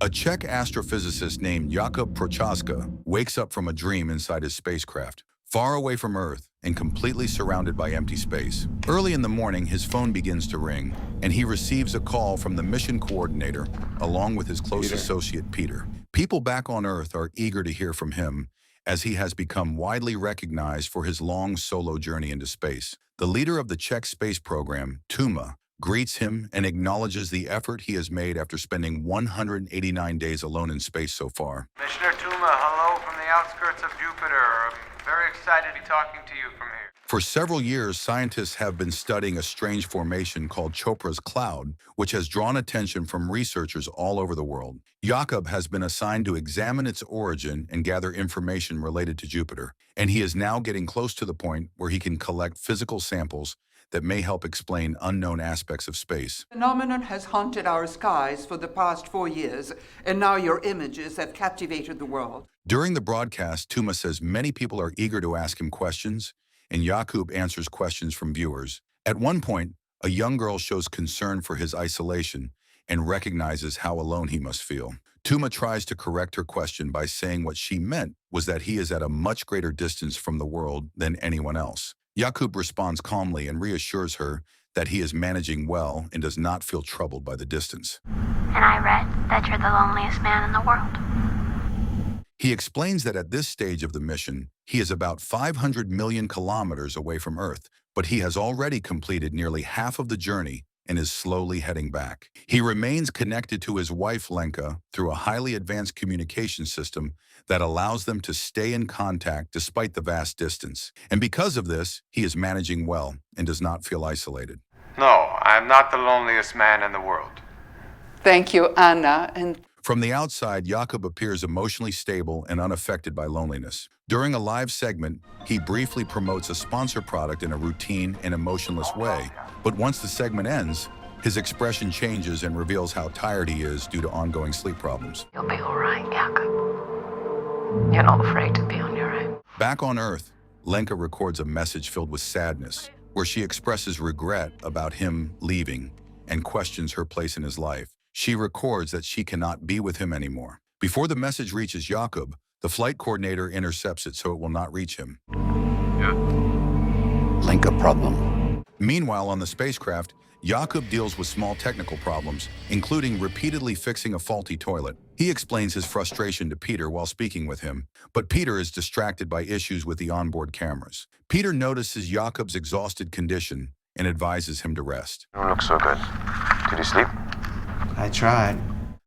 A Czech astrophysicist named Jakub Prochaska wakes up from a dream inside his spacecraft, far away from Earth and completely surrounded by empty space. Early in the morning, his phone begins to ring, and he receives a call from the mission coordinator, along with his close associate, Peter. People back on Earth are eager to hear from him, as he has become widely recognized for his long solo journey into space. The leader of the Czech space program, Tuma, greets him and acknowledges the effort he has made after spending 189 days alone in space so far. Commissioner Tuma, hello from the outskirts of Jupiter. I'm very excited to be talking to you from here. For several years, scientists have been studying a strange formation called Chopra's Cloud, which has drawn attention from researchers all over the world. Jakub has been assigned to examine its origin and gather information related to Jupiter, and he is now getting close to the point where he can collect physical samples that may help explain unknown aspects of space. The phenomenon has haunted our skies for the past 4 years, and now your images have captivated the world. During the broadcast, Tuma says many people are eager to ask him questions, and Jakub answers questions from viewers. At one point, a young girl shows concern for his isolation and recognizes how alone he must feel. Tuma tries to correct her question by saying what she meant was that he is at a much greater distance from the world than anyone else. Jakub responds calmly and reassures her that he is managing well and does not feel troubled by the distance. And I read that you're the loneliest man in the world. He explains that at this stage of the mission, he is about 500 million kilometers away from Earth, but he has already completed nearly half of the journey and is slowly heading back. He remains connected to his wife Lenka through a highly advanced communication system that allows them to stay in contact despite the vast distance. And because of this, he is managing well and does not feel isolated. No, I'm not the loneliest man in the world. Thank you, Anna. And From the outside, Jakub appears emotionally stable and unaffected by loneliness. During a live segment, he briefly promotes a sponsor product in a routine and emotionless way. But once the segment ends, his expression changes and reveals how tired he is due to ongoing sleep problems. You'll be all right, Jakob. You're not afraid to be on your own. Back on Earth, Lenka records a message filled with sadness, where she expresses regret about him leaving and questions her place in his life. She records that she cannot be with him anymore. Before the message reaches Jakub, the flight coordinator intercepts it so it will not reach him. Lenka problem. Meanwhile, on the spacecraft, Jakub deals with small technical problems, including repeatedly fixing a faulty toilet. He explains his frustration to Peter while speaking with him, but Peter is distracted by issues with the onboard cameras. Peter notices Jakub's exhausted condition and advises him to rest. You don't look so good. Did you sleep? I tried.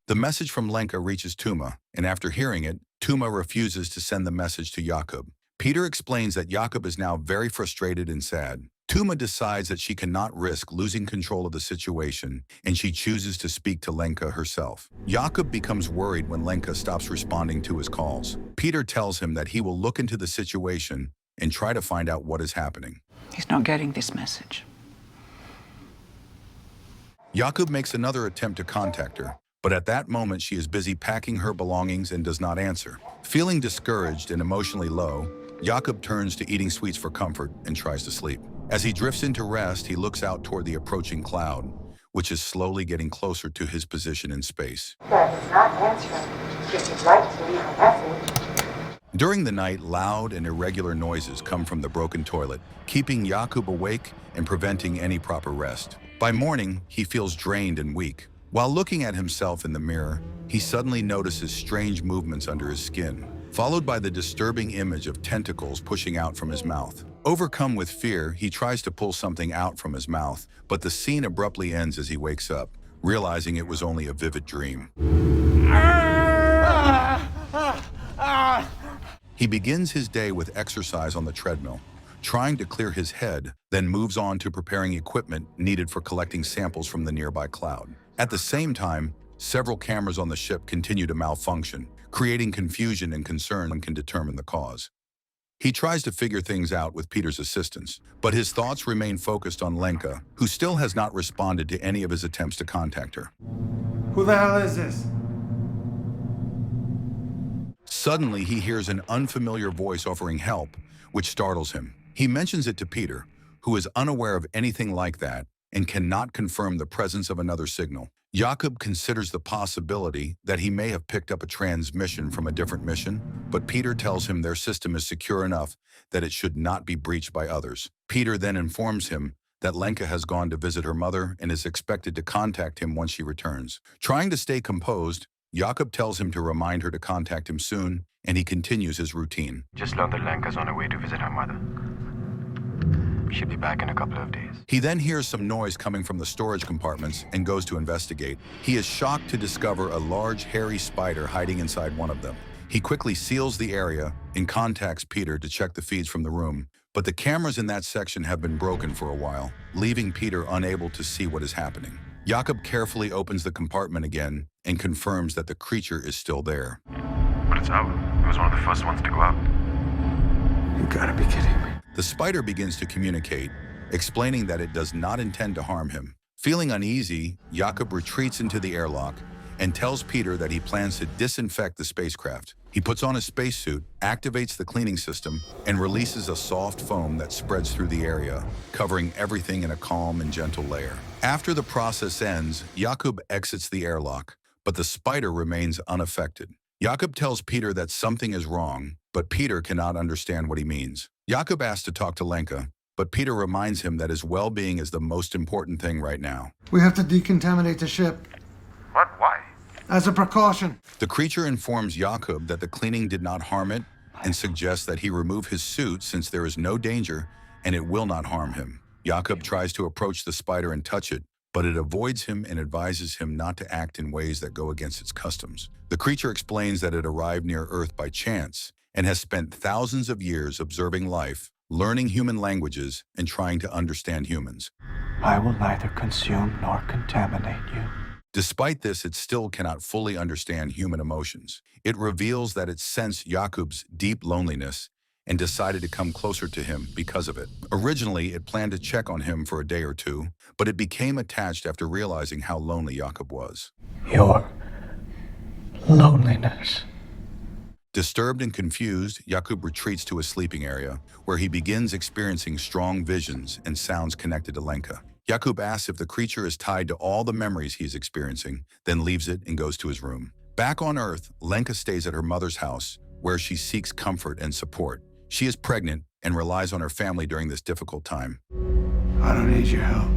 The message from Lenka reaches Tuma, and after hearing it, Tuma refuses to send the message to Jakub. Peter explains that Jakub is now very frustrated and sad. Tuma decides that she cannot risk losing control of the situation, and she chooses to speak to Lenka herself. Jakub becomes worried when Lenka stops responding to his calls. Peter tells him that he will look into the situation and try to find out what is happening. he's not getting this message. Jakub makes another attempt to contact her, but at that moment she is busy packing her belongings and does not answer. Feeling discouraged and emotionally low, Jakub turns to eating sweets for comfort and tries to sleep. As he drifts into rest, he looks out toward the approaching cloud, which is slowly getting closer to his position in space. That is not answering. If you'd like to leave a message. During the night, loud and irregular noises come from the broken toilet, keeping Jakub awake and preventing any proper rest. By morning, he feels drained and weak. While looking at himself in the mirror, he suddenly notices strange movements under his skin, followed by the disturbing image of tentacles pushing out from his mouth. Overcome with fear, he tries to pull something out from his mouth, but the scene abruptly ends as he wakes up, realizing it was only a vivid dream. He begins his day with exercise on the treadmill, trying to clear his head, then moves on to preparing equipment needed for collecting samples from the nearby cloud. At the same time, several cameras on the ship continue to malfunction, creating confusion and concern and can determine the cause. He tries to figure things out with Peter's assistance, but his thoughts remain focused on Lenka, who still has not responded to any of his attempts to contact her. Who the hell is this? Suddenly, he hears an unfamiliar voice offering help, which startles him. He mentions it to Peter, who is unaware of anything like that and cannot confirm the presence of another signal. Jakob considers the possibility that he may have picked up a transmission from a different mission, but Peter tells him their system is secure enough that it should not be breached by others. Peter then informs him that Lenka has gone to visit her mother and is expected to contact him once she returns. Trying to stay composed, Jakob tells him to remind her to contact him soon, and he continues his routine. Just learned that Lenka's on her way to visit her mother. She'll be back in a couple of days. He then hears some noise coming from the storage compartments and goes to investigate. He is shocked to discover a large, hairy spider hiding inside one of them. He quickly seals the area and contacts Peter to check the feeds from the room, but the cameras in that section have been broken for a while, leaving Peter unable to see what is happening. Jakob carefully opens the compartment again and confirms that the creature is still there. But it's out. It was one of the first ones to go out. You gotta be kidding me. The spider begins to communicate, explaining that it does not intend to harm him. Feeling uneasy, Jakob retreats into the airlock and tells Peter that he plans to disinfect the spacecraft. He puts on his spacesuit, activates the cleaning system, and releases a soft foam that spreads through the area, covering everything in a calm and gentle layer. After the process ends, Jakob exits the airlock, but the spider remains unaffected. Jakob tells Peter that something is wrong, but Peter cannot understand what he means. Jakob asks to talk to Lenka, but Peter reminds him that his well-being is the most important thing right now. We have to decontaminate the ship. What? Why? As a precaution. The creature informs Jakob that the cleaning did not harm it and suggests that he remove his suit since there is no danger and it will not harm him. Jakob tries to approach the spider and touch it, but it avoids him and advises him not to act in ways that go against its customs. The creature explains that it arrived near Earth by chance and has spent thousands of years observing life, learning human languages, and trying to understand humans. I will neither consume nor contaminate you. Despite this, it still cannot fully understand human emotions. It reveals that it sensed Jakob's deep loneliness and decided to come closer to him because of it. Originally, it planned to check on him for a day or two, but it became attached after realizing how lonely Jakob was. Your loneliness. Disturbed and confused, Jakob retreats to a sleeping area, where he begins experiencing strong visions and sounds connected to Lenka. Jakob asks if the creature is tied to all the memories he is experiencing, then leaves it and goes to his room. Back on Earth, Lenka stays at her mother's house, where she seeks comfort and support. She is pregnant and relies on her family during this difficult time. I don't need your help.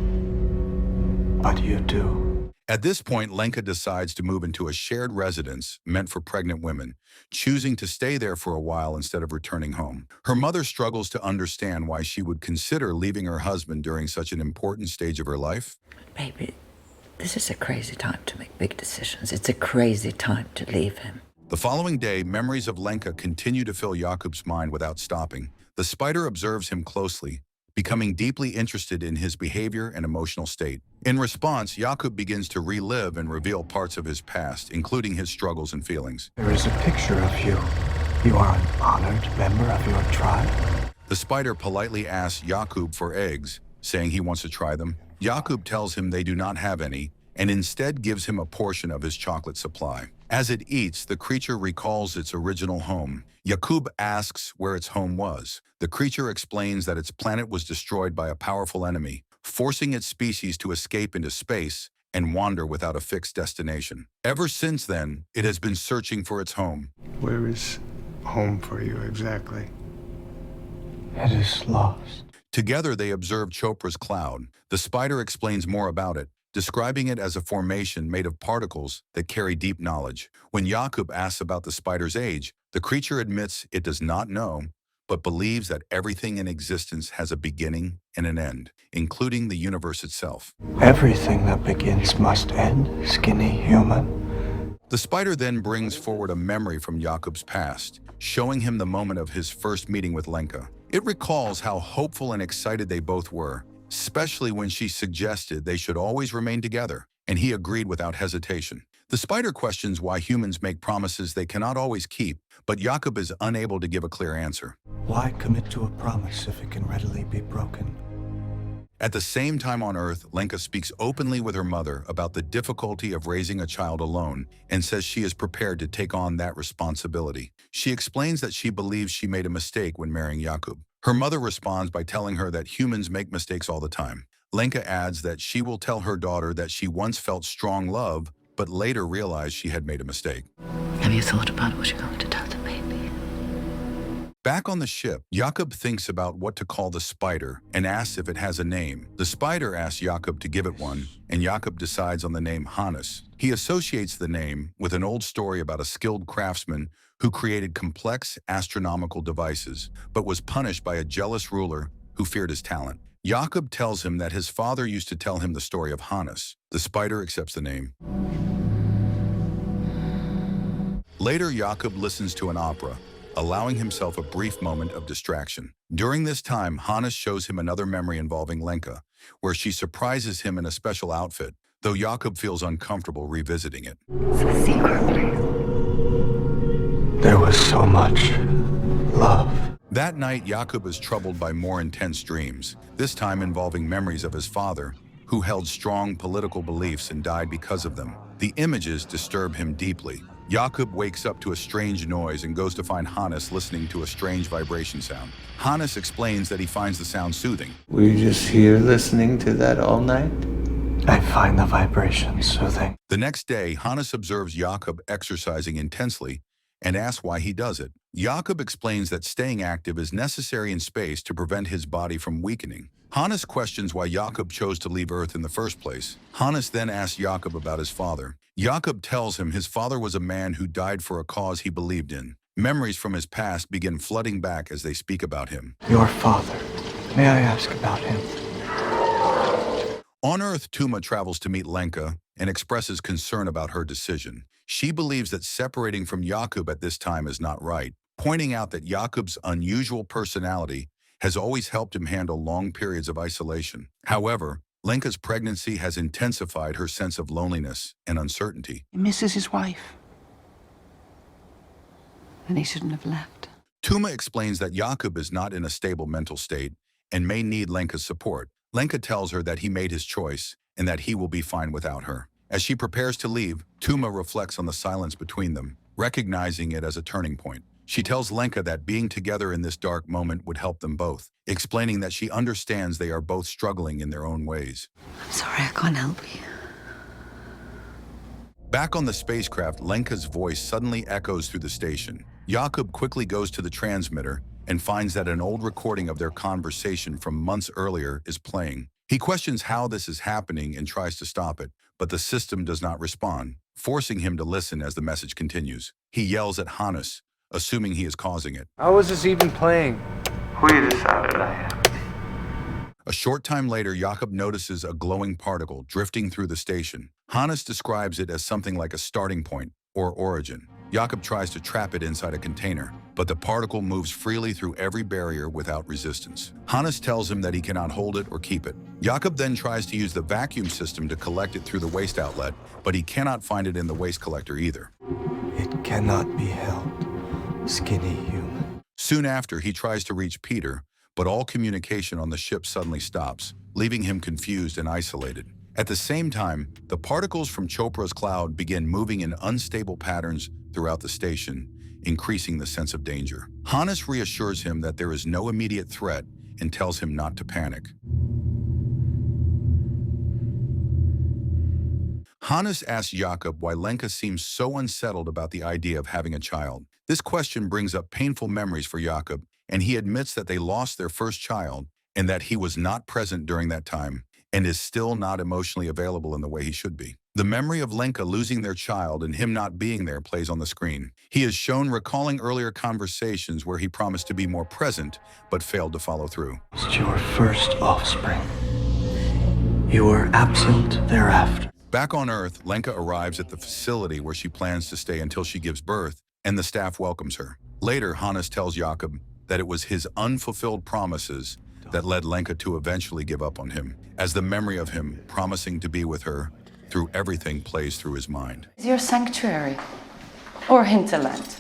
But you do. At this point, Lenka decides to move into a shared residence meant for pregnant women, choosing to stay there for a while instead of returning home. Her mother struggles to understand why she would consider leaving her husband during such an important stage of her life. Baby, this is a crazy time to make big decisions. It's a crazy time to leave him. The following day, memories of Lenka continue to fill Jakob's mind without stopping. The spider observes him closely, becoming deeply interested in his behavior and emotional state. In response, Jakob begins to relive and reveal parts of his past, including his struggles and feelings. There is a picture of you. You are an honored member of your tribe. The spider politely asks Jakob for eggs, saying he wants to try them. Jakob tells him they do not have any, and instead gives him a portion of his chocolate supply. As it eats, the creature recalls its original home. Jakob asks where its home was. The creature explains that its planet was destroyed by a powerful enemy, forcing its species to escape into space and wander without a fixed destination. Ever since then, it has been searching for its home. Where is home for you exactly? It is lost. Together, they observe Chopra's cloud. The spider explains more about it, describing it as a formation made of particles that carry deep knowledge. When Jakob asks about the spider's age, the creature admits it does not know, but believes that everything in existence has a beginning and an end, including the universe itself. Everything that begins must end, skinny human. The spider then brings forward a memory from Jakob's past, showing him the moment of his first meeting with Lenka. It recalls how hopeful and excited they both were, especially when she suggested they should always remain together, and he agreed without hesitation. The spider questions why humans make promises they cannot always keep, but Jakob is unable to give a clear answer. Why commit to a promise if it can readily be broken? At the same time on Earth, Lenka speaks openly with her mother about the difficulty of raising a child alone and says she is prepared to take on that responsibility. She explains that she believes she made a mistake when marrying Jakob. Her mother responds by telling her that humans make mistakes all the time. Lenka adds that she will tell her daughter that she once felt strong love, but later realized she had made a mistake. Have you thought about what you're going to tell the baby? Back on the ship, Jakob thinks about what to call the spider and asks if it has a name. The spider asks Jakob to give it one, and Jakob decides on the name Hanis. He associates the name with an old story about a skilled craftsman who created complex astronomical devices, but was punished by a jealous ruler who feared his talent. Jakob tells him that his father used to tell him the story of Hanis. The spider accepts the name. Later, Jakob listens to an opera, allowing himself a brief moment of distraction. During this time, Hanis shows him another memory involving Lenka, where she surprises him in a special outfit, though Jakob feels uncomfortable revisiting it. It's a secret, please. There was so much love. That night, Jakob is troubled by more intense dreams, this time involving memories of his father, who held strong political beliefs and died because of them. The images disturb him deeply. Jakob wakes up to a strange noise and goes to find Hanis listening to a strange vibration sound. Hanis explains that he finds the sound soothing. Were you just here listening to that all night? I find the vibration soothing. The next day, Hanis observes Jakob exercising intensely and asks why he does it. Jakob explains that staying active is necessary in space to prevent his body from weakening. Hanis questions why Jakob chose to leave Earth in the first place. Hanis then asks Jakob about his father. Jakob tells him his father was a man who died for a cause he believed in. Memories from his past begin flooding back as they speak about him. Your father. May I ask about him? On Earth, Tuma travels to meet Lenka and expresses concern about her decision. She believes that separating from Jakob at this time is not right, pointing out that Jakob's unusual personality has always helped him handle long periods of isolation. However, Lenka's pregnancy has intensified her sense of loneliness and uncertainty. He misses his wife. And he shouldn't have left. Tuma explains that Jakob is not in a stable mental state and may need Lenka's support. Lenka tells her that he made his choice and that he will be fine without her. As she prepares to leave, Tuma reflects on the silence between them, recognizing it as a turning point. She tells Lenka that being together in this dark moment would help them both, explaining that she understands they are both struggling in their own ways. I'm sorry, I can't help you. Back on the spacecraft, Lenka's voice suddenly echoes through the station. Jakob quickly goes to the transmitter and finds that an old recording of their conversation from months earlier is playing. He questions how this is happening and tries to stop it, but the system does not respond, forcing him to listen as the message continues. He yells at Hanis, assuming he is causing it. How was this even playing? We decided I am. A short time later, Jakob notices a glowing particle drifting through the station. Hanis describes it as something like a starting point or origin. Jakob tries to trap it inside a container, but the particle moves freely through every barrier without resistance. Hanis tells him that he cannot hold it or keep it. Jakob then tries to use the vacuum system to collect it through the waste outlet, but he cannot find it in the waste collector either. It cannot be held. Skinny human. Soon after, he tries to reach Peter, but all communication on the ship suddenly stops, leaving him confused and isolated. At the same time, the particles from Chopra's cloud begin moving in unstable patterns throughout the station, increasing the sense of danger. Hanis reassures him that there is no immediate threat and tells him not to panic. Hanis asks Jakob why Lenka seems so unsettled about the idea of having a child. This question brings up painful memories for Jakob, and he admits that they lost their first child and that he was not present during that time and is still not emotionally available in the way he should be. The memory of Lenka losing their child and him not being there plays on the screen. He is shown recalling earlier conversations where he promised to be more present, but failed to follow through. It's your first offspring. You were absent thereafter. Back on Earth, Lenka arrives at the facility where she plans to stay until she gives birth, and the staff welcomes her. Later, Hanis tells Jakob that it was his unfulfilled promises that led Lenka to eventually give up on him, as the memory of him promising to be with her through everything plays through his mind. Your sanctuary. Or hinterland.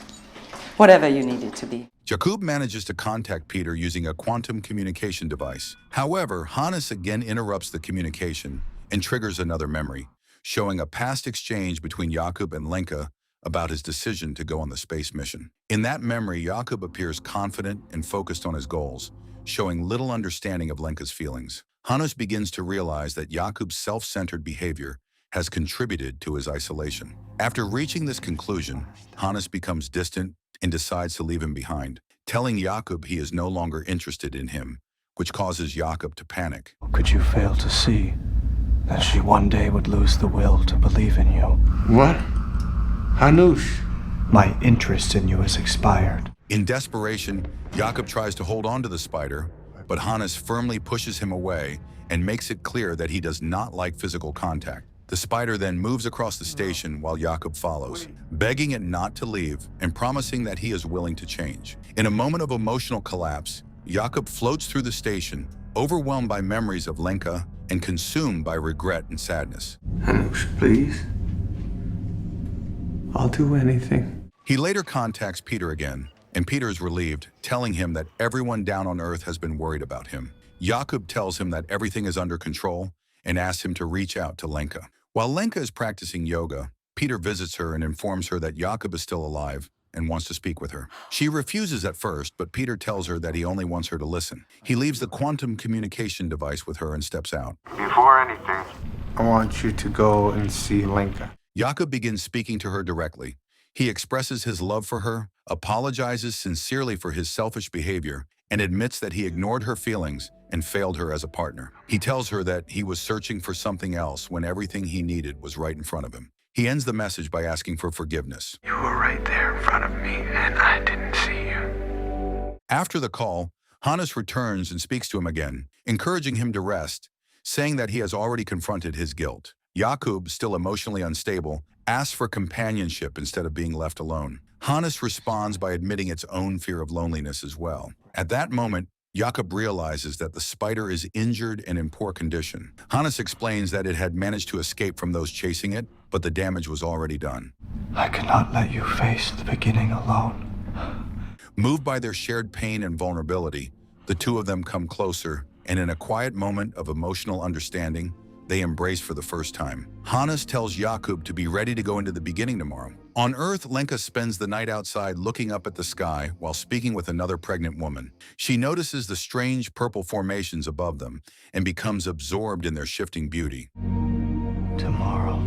Whatever you need it to be. Jakob manages to contact Peter using a quantum communication device. However, Hanis again interrupts the communication and triggers another memory, showing a past exchange between Jakob and Lenka about his decision to go on the space mission. In that memory, Jakob appears confident and focused on his goals, showing little understanding of Lenka's feelings. Hanis begins to realize that Jakub's self-centered behavior has contributed to his isolation. After reaching this conclusion, Hanis becomes distant and decides to leave him behind, telling Jakub he is no longer interested in him, which causes Jakub to panic. Could you fail to see that she one day would lose the will to believe in you? What? Hanush. My interest in you has expired. In desperation, Jakub tries to hold on to the spider, but Hanis firmly pushes him away and makes it clear that he does not like physical contact. The spider then moves across the station while Jakub follows, begging it not to leave and promising that he is willing to change. In a moment of emotional collapse, Jakub floats through the station, overwhelmed by memories of Lenka and consumed by regret and sadness. Hanush, please. I'll do anything. He later contacts Peter again, and Peter is relieved, telling him that everyone down on Earth has been worried about him. Jakub tells him that everything is under control and asks him to reach out to Lenka. While Lenka is practicing yoga, Peter visits her and informs her that Jakub is still alive and wants to speak with her. She refuses at first, but Peter tells her that he only wants her to listen. He leaves the quantum communication device with her and steps out. Before anything, I want you to go and see Lenka. Jakub begins speaking to her directly. He expresses his love for her, apologizes sincerely for his selfish behavior, and admits that he ignored her feelings and failed her as a partner. He tells her that he was searching for something else when everything he needed was right in front of him. He ends the message by asking for forgiveness. you were right there in front of me, and I didn't see you. After the call, Hanis returns and speaks to him again, encouraging him to rest, saying that he has already confronted his guilt. Jakub, still emotionally unstable, asks for companionship instead of being left alone. Hanis responds by admitting its own fear of loneliness as well. At that moment, Jakub realizes that the spider is injured and in poor condition. Hanis explains that it had managed to escape from those chasing it, but the damage was already done. I cannot let you face the beginning alone. Moved by their shared pain and vulnerability, the two of them come closer, and in a quiet moment of emotional understanding, they embrace for the first time. Hanis tells Jakub to be ready to go into the beginning tomorrow. On Earth, Lenka spends the night outside looking up at the sky while speaking with another pregnant woman. She notices the strange purple formations above them and becomes absorbed in their shifting beauty. Tomorrow,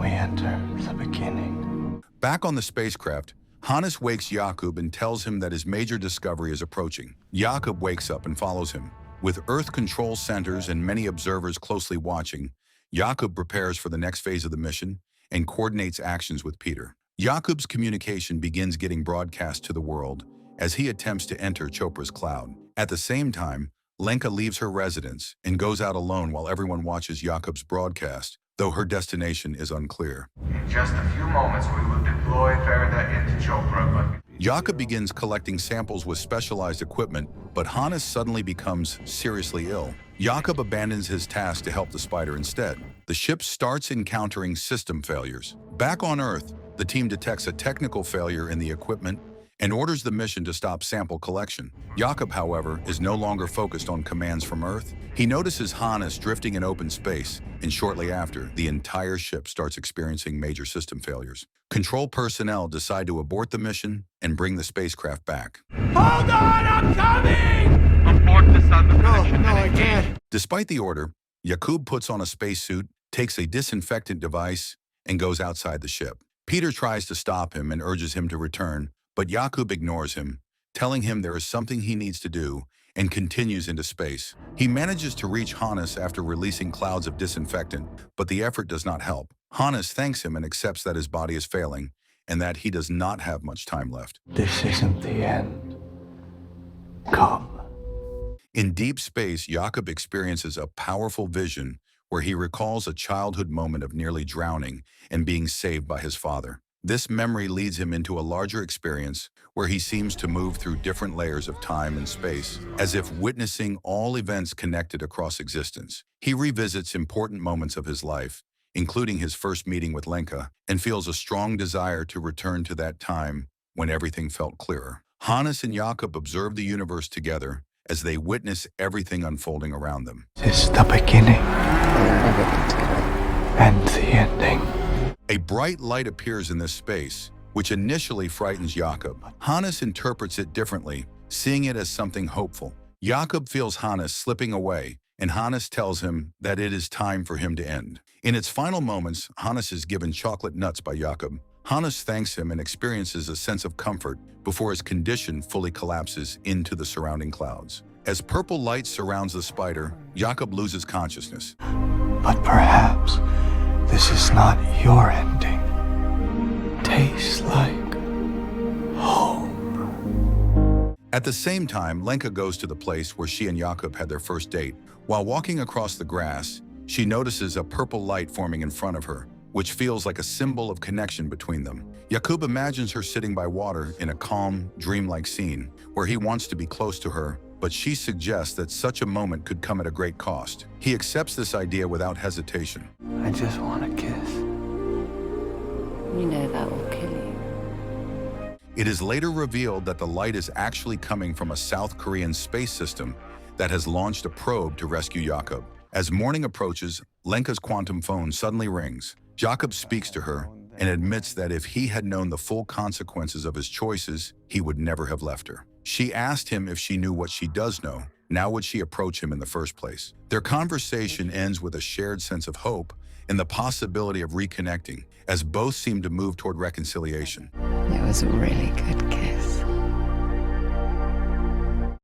we enter the beginning. Back on the spacecraft, Hanis wakes Jakub and tells him that his major discovery is approaching. Jakub wakes up and follows him. With Earth control centers and many observers closely watching, Jakub prepares for the next phase of the mission and coordinates actions with Peter. Jakub's communication begins getting broadcast to the world as he attempts to enter Chopra's cloud. At the same time, Lenka leaves her residence and goes out alone while everyone watches Jakub's broadcast, though her destination is unclear. In just a few moments, we will deploy Faraday into Chopra, but Jakub begins collecting samples with specialized equipment, but Hanis suddenly becomes seriously ill. Jakub abandons his task to help the spider instead. The ship starts encountering system failures. Back on Earth, the team detects a technical failure in the equipment and orders the mission to stop sample collection. Jakub, however, is no longer focused on commands from Earth. He notices Hanis drifting in open space, and shortly after, the entire ship starts experiencing major system failures. Control personnel decide to abort the mission and bring the spacecraft back. hold on, I'm coming! Abort the sun. No, I can't. Despite the order, Jakub puts on a spacesuit, takes a disinfectant device, and goes outside the ship. Peter tries to stop him and urges him to return, but Jakub ignores him, telling him there is something he needs to do, and continues into space. He manages to reach Hanis after releasing clouds of disinfectant, but the effort does not help. Hanis thanks him and accepts that his body is failing, and that he does not have much time left. This isn't the end. Come. In deep space, Jakub experiences a powerful vision where he recalls a childhood moment of nearly drowning and being saved by his father. This memory leads him into a larger experience where he seems to move through different layers of time and space, as if witnessing all events connected across existence. He revisits important moments of his life, including his first meeting with Lenka, and feels a strong desire to return to that time when everything felt clearer. Hanis and Jakub observe the universe together as they witness everything unfolding around them. This is the beginning and the ending. A bright light appears in this space, which initially frightens Jakub. Hanis interprets it differently, seeing it as something hopeful. Jakub feels Hanis slipping away and Hanis tells him that it is time for him to end. In its final moments, Hanis is given chocolate nuts by Jakob. Hanis thanks him and experiences a sense of comfort before his condition fully collapses into the surrounding clouds. As purple light surrounds the spider, Jakob loses consciousness. But perhaps this is not your ending. Tastes like home. At the same time, Lenka goes to the place where she and Jakob had their first date. While walking across the grass, she notices a purple light forming in front of her, which feels like a symbol of connection between them. Jakob imagines her sitting by water in a calm, dreamlike scene where he wants to be close to her, but she suggests that such a moment could come at a great cost. He accepts this idea without hesitation. I just want a kiss. You know that will kill you. It is later revealed that the light is actually coming from a South Korean space system that has launched a probe to rescue Jakob. As morning approaches, Lenka's quantum phone suddenly rings. Jakob speaks to her and admits that if he had known the full consequences of his choices, he would never have left her. She asked him if she knew what she does know. Now would she approach him in the first place? Their conversation ends with a shared sense of hope and the possibility of reconnecting, as both seem to move toward reconciliation. It was a really good kiss.